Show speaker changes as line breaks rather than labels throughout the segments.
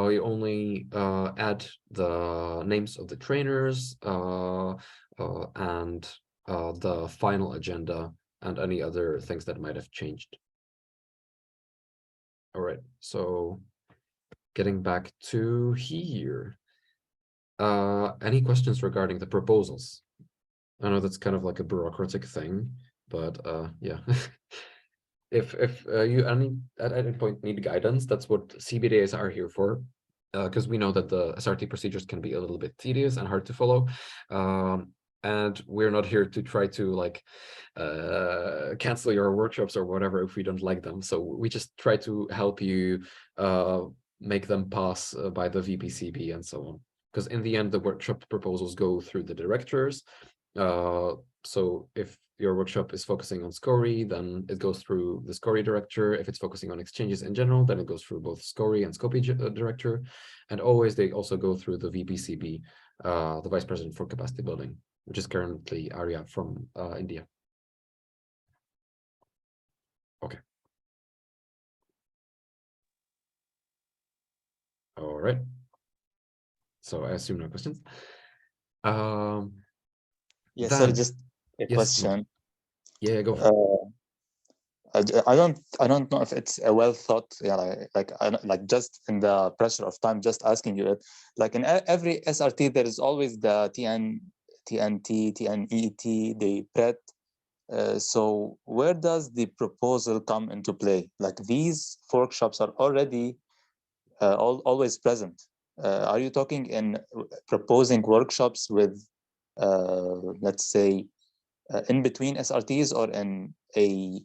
You only add the names of the trainers and the final agenda and any other things that might have changed. All right, so getting back to here. Any questions regarding the proposals? I know that's kind of like a bureaucratic thing, but yeah. If you at any point need guidance, that's what CBDAs are here for, because we know that the SRT procedures can be a little bit tedious and hard to follow. And we're not here to try to like cancel your workshops or whatever if we don't like them. So we just try to help you make them pass by the VPCB and so on. Because in the end, the workshop proposals go through the directors. So if your workshop is focusing on SCORY, then it goes through the SCORY director. If it's focusing on exchanges in general, then it goes through both SCORY and SCOPY director. And always they also go through the VPCB, the Vice President for Capacity Building, which is currently Arya from India. Okay. All right. So I assume no questions.
Yes, sorry, just a
yes,
question.
Yeah, go for
it. I don't know if it's a well thought, like just in the pressure of time, just asking you it. Like in every SRT, there is always the TNT, TNET, the PRET. So where does the proposal come into play? Like these workshops are already always present. Are you talking in proposing workshops with, let's say, in between SRTs or in a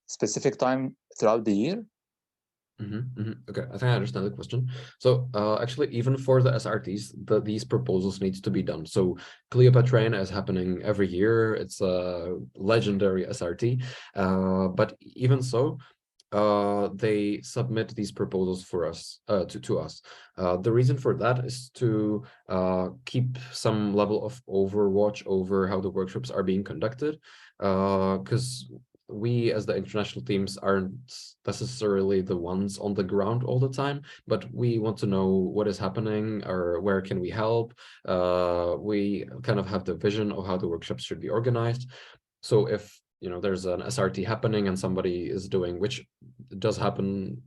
specific time throughout the year?
Okay, I think I understand the question. So actually, even for the SRTs, these proposals needs to be done. So Cleopatra is happening every year. It's a legendary SRT. But even so, they submit these proposals for us to us. The reason for that is to keep some level of overwatch over how the workshops are being conducted, because we as the international teams aren't necessarily the ones on the ground all the time, but we want to know what is happening or where can we help. We kind of have the vision of how the workshops should be organized. So if there's an SRT happening and somebody is doing, which does happen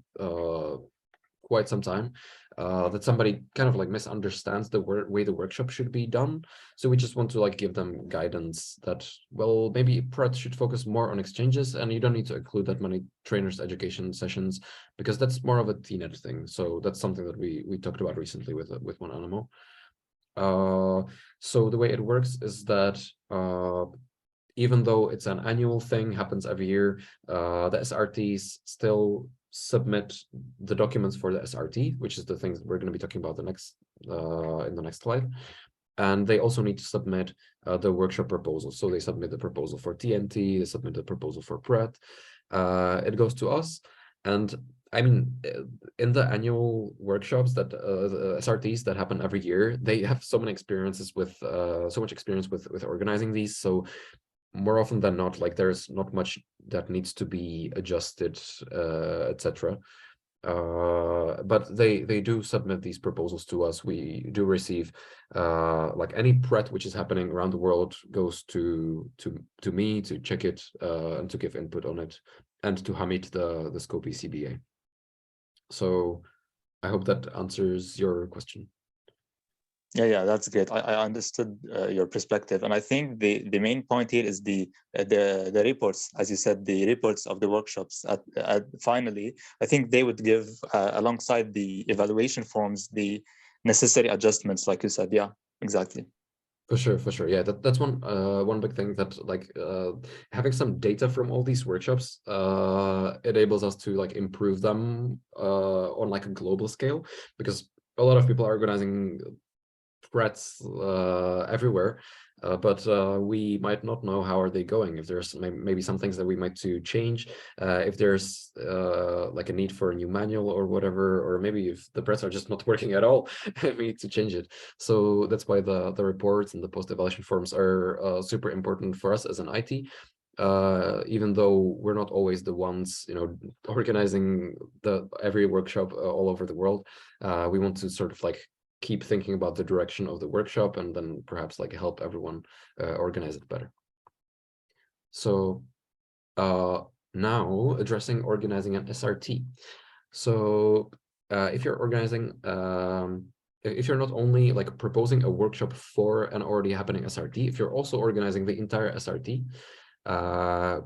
quite some time, that somebody kind of like misunderstands the way the workshop should be done. So we just want to like give them guidance that, well, maybe PRET should focus more on exchanges and you don't need to include that many trainers education sessions because that's more of a TNET thing. So that's something that we talked about recently with one Animo. So the way it works is that even though it's an annual thing, happens every year, the SRTs still submit the documents for the SRT, which is the things we're going to be talking about in the next slide. And they also need to submit the workshop proposal. So they submit the proposal for TNT, they submit the proposal for PRET. It goes to us. And I mean, in the annual workshops that the SRTs that happen every year, they have so many experiences with so much experience with organizing these. So more often than not, like there's not much that needs to be adjusted, etc. But they do submit these proposals to us. We do receive like any PRET which is happening around the world goes to me to check it and to give input on it, and to Hamid, the Scopy CBA. So I hope that answers your question.
Yeah, that's great. I understood your perspective, and I think the main point here is the reports, as you said, the reports of the workshops. Finally, I think they would give alongside the evaluation forms the necessary adjustments, like you said. Yeah, exactly.
For sure. Yeah, that's one big thing that like having some data from all these workshops enables us to like improve them on like a global scale, because a lot of people are organizing threats everywhere, but we might not know how are they going, if there's maybe some things that we might to change, if there's like a need for a new manual or whatever, or maybe if the threats are just not working at all, we need to change it. So that's why the reports and the post-evaluation forms are super important for us as an IT. even though we're not always the ones, organizing every workshop all over the world. We want to sort of like keep thinking about the direction of the workshop and then perhaps like help everyone organize it better. So now addressing organizing an SRT. So if you're organizing, if you're not only like proposing a workshop for an already happening SRT, if you're also organizing the entire SRT,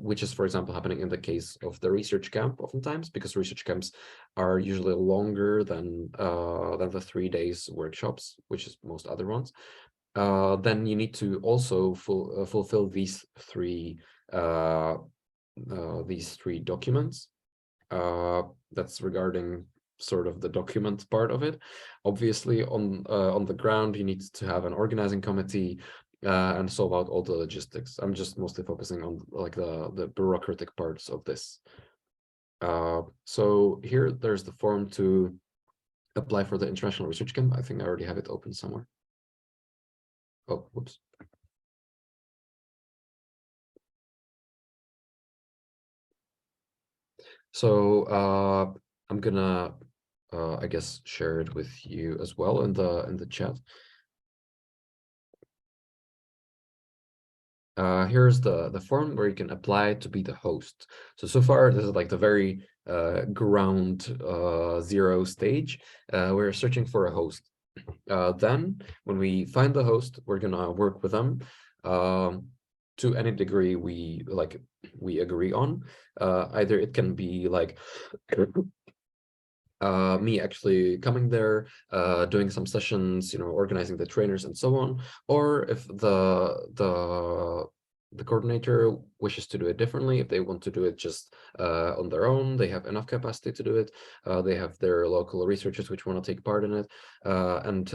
which is, for example, happening in the case of the research camp oftentimes, because research camps are usually longer than the 3 days workshops, which is most other ones. Then you need to also fulfill these three documents. That's regarding sort of the document part of it. Obviously, on the ground, you need to have an organizing committee and solve out all the logistics. I'm just mostly focusing on like the bureaucratic parts of this. So here, there's the form to apply for the International Research Camp. I think I already have it open somewhere. Oh, whoops. So I'm gonna, I guess, share it with you as well in the chat. Here's the form where you can apply to be the host. So far, this is like the very ground zero stage. We're searching for a host. Then when we find the host, we're gonna work with them to any degree we agree on. Either it can be like me actually coming there, doing some sessions, organizing the trainers and so on, or if the coordinator wishes to do it differently, if they want to do it just on their own, they have enough capacity to do it, they have their local researchers which want to take part in it, and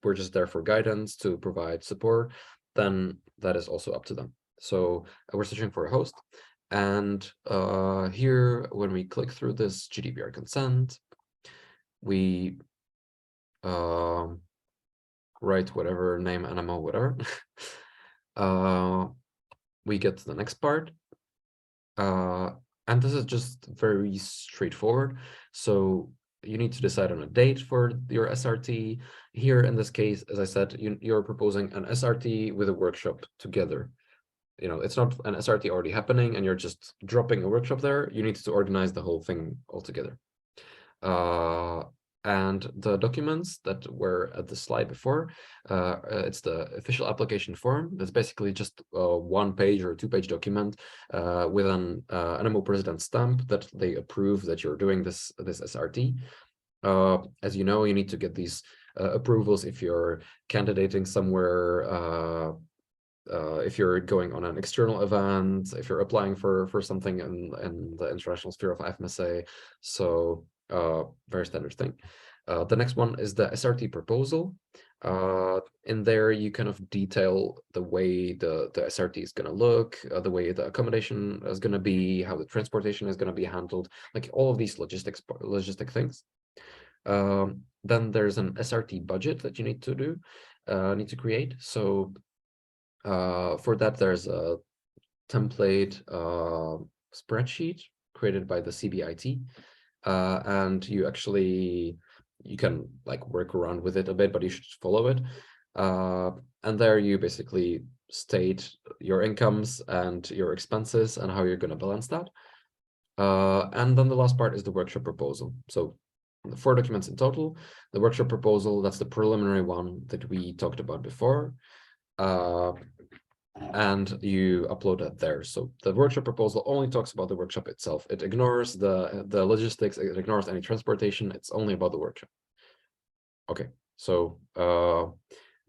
we're just there for guidance to provide support, then that is also up to them. So we're searching for a host. And here, when we click through this GDPR consent, we write whatever name, animal, whatever. We get to the next part. And this is just very straightforward. So you need to decide on a date for your SRT. Here, in this case, as I said, you're proposing an SRT with a workshop together. It's not an SRT already happening and you're just dropping a workshop there. You need to organize the whole thing altogether. And the documents that were at the slide before, it's the official application form. That's basically just a 1-page or 2-page document with an NMO president stamp that they approve that you're doing this SRT. As you know, you need to get these approvals if you're candidating somewhere, if you're going on an external event, if you're applying for something in the international sphere of FMSA. So very standard thing. The next one is the SRT proposal. In there, you kind of detail the way the SRT is going to look, the way the accommodation is going to be, how the transportation is going to be handled, like all of these logistic things. Then there's an SRT budget that you need to create. So for that, there's a template spreadsheet created by the CBIT, and you can like work around with it a bit, but you should follow it. And there you basically state your incomes and your expenses and how you're going to balance that. And then the last part is the workshop proposal. So 4 documents in total. The workshop proposal, that's the preliminary one that we talked about before. And you upload that there. So the workshop proposal only talks about the workshop itself. It ignores the logistics, it ignores any transportation. It's only about the workshop. Okay, so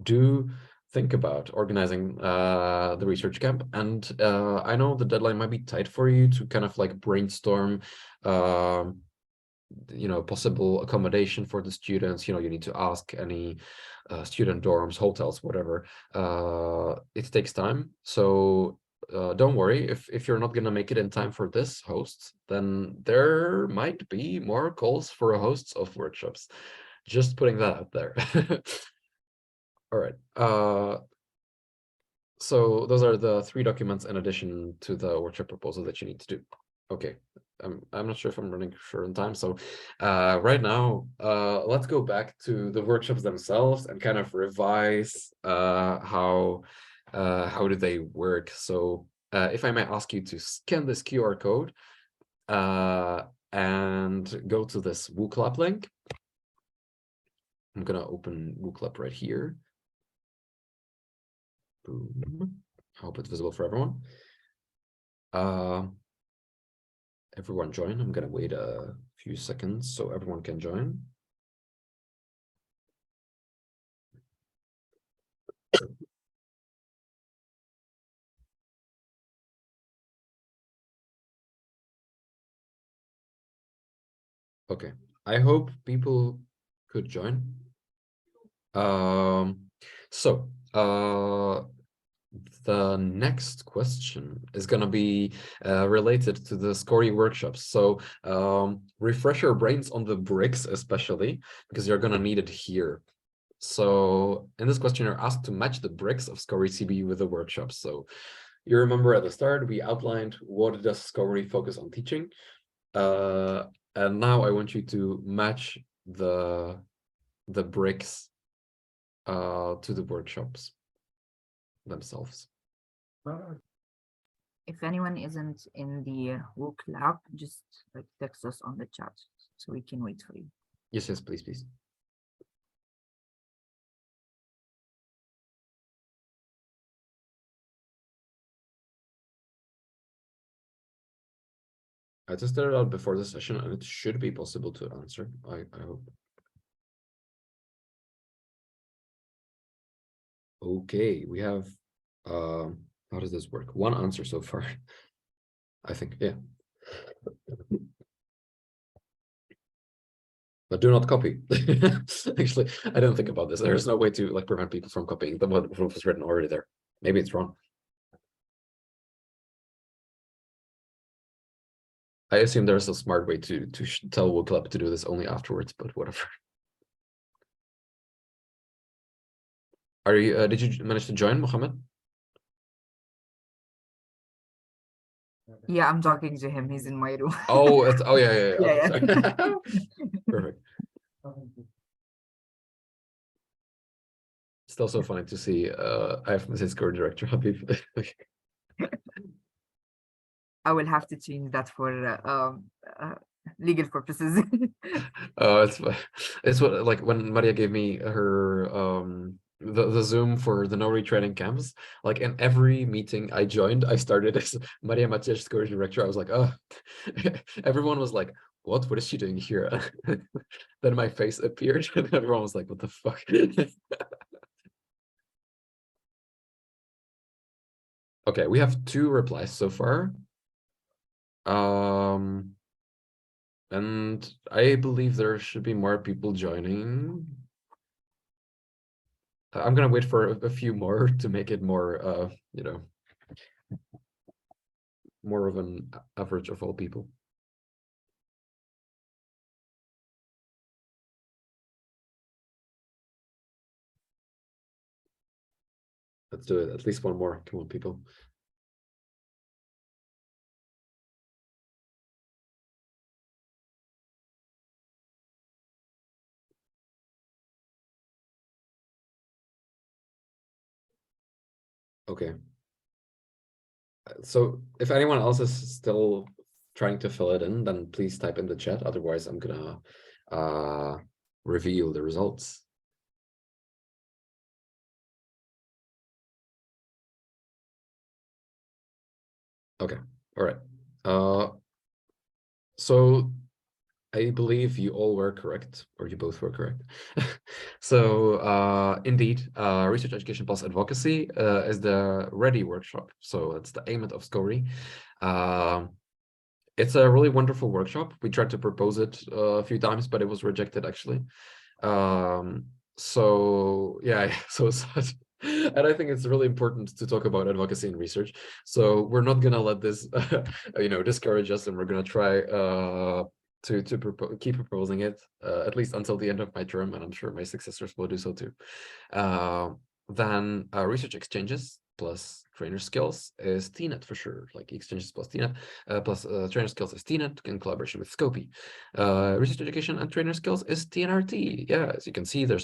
do think about organizing the research camp. And I know the deadline might be tight for you to kind of like brainstorm possible accommodation for the students. You need to ask any student dorms, hotels, whatever. It takes time, so don't worry if you're not going to make it in time for this host, then there might be more calls for hosts of workshops. Just putting that out there. All right. So those are the 3 documents in addition to the workshop proposal that you need to do. Okay, I'm not sure if I'm running short on time. So right now, let's go back to the workshops themselves and kind of revise how do they work. So if I may ask you to scan this QR code and go to this WooClap link. I'm gonna open WooClap right here. Boom. I hope it's visible for everyone. Everyone join. I'm gonna wait a few seconds so everyone can join. Okay, I hope people could join. So the next question is going to be related to the Scori workshops. So refresh your brains on the bricks, especially because you're going to need it here. So in this question, you're asked to match the bricks of Scori CB with the workshops. So you remember at the start, we outlined what does Scori focus on teaching. And now I want you to match the bricks to the workshops themselves.
If anyone isn't in the Wook lab, just like text us on the chat so we can wait for you.
Yes, yes, please, please. I tested it out before the session and it should be possible to answer. I hope. Okay, we have how does this work? 1 answer so far. I think, yeah. But do not copy. Actually, I don't think about this. There's no way to like prevent people from copying what was written already there. Maybe it's wrong. I assume there's a smart way to tell WooClap to do this only afterwards, but whatever. Are you? Did you manage to join, Mohammed?
Yeah, I'm talking to him. He's in my room.
Oh, it's yeah.
Yeah,
Okay,
yeah.
Perfect. Still so funny to see I have Mrs. Core Director Habib.
I will have to change that for legal purposes.
Oh, it's what like when Maria gave me her the Zoom for the no retraining camps. Like in every meeting I joined, I started as Maria Matias Core Director. I was like, oh, everyone was like, what is she doing here? Then my face appeared, and everyone was like, what the fuck? Okay, we have 2 replies so far. And I believe there should be more people joining. I'm gonna wait for a few more to make it more, you know, more of an average of all people. Let's do it. At least 1 more. Come on, people. Okay. So if anyone else is still trying to fill it in, then please type in the chat. Otherwise, I'm gonna reveal the results. Okay. All right. So I believe you all were correct, or you both were correct. So indeed, Research Education Plus Advocacy is the Ready workshop. So it's the aim of SCORI. It's a really wonderful workshop. We tried to propose it a few times, but it was rejected actually. So yeah, so sad. And I think it's really important to talk about advocacy and research. So we're not gonna let this, you know, discourage us, and we're gonna try to keep proposing it at least until the end of my term, and I'm sure my successors will do so too. Then research exchanges. plus trainer skills is TNET for sure. Like exchanges plus TNET, plus trainer skills is TNET in collaboration with Scopy. Research education and trainer skills is TNRT. Yeah, as you can see, there's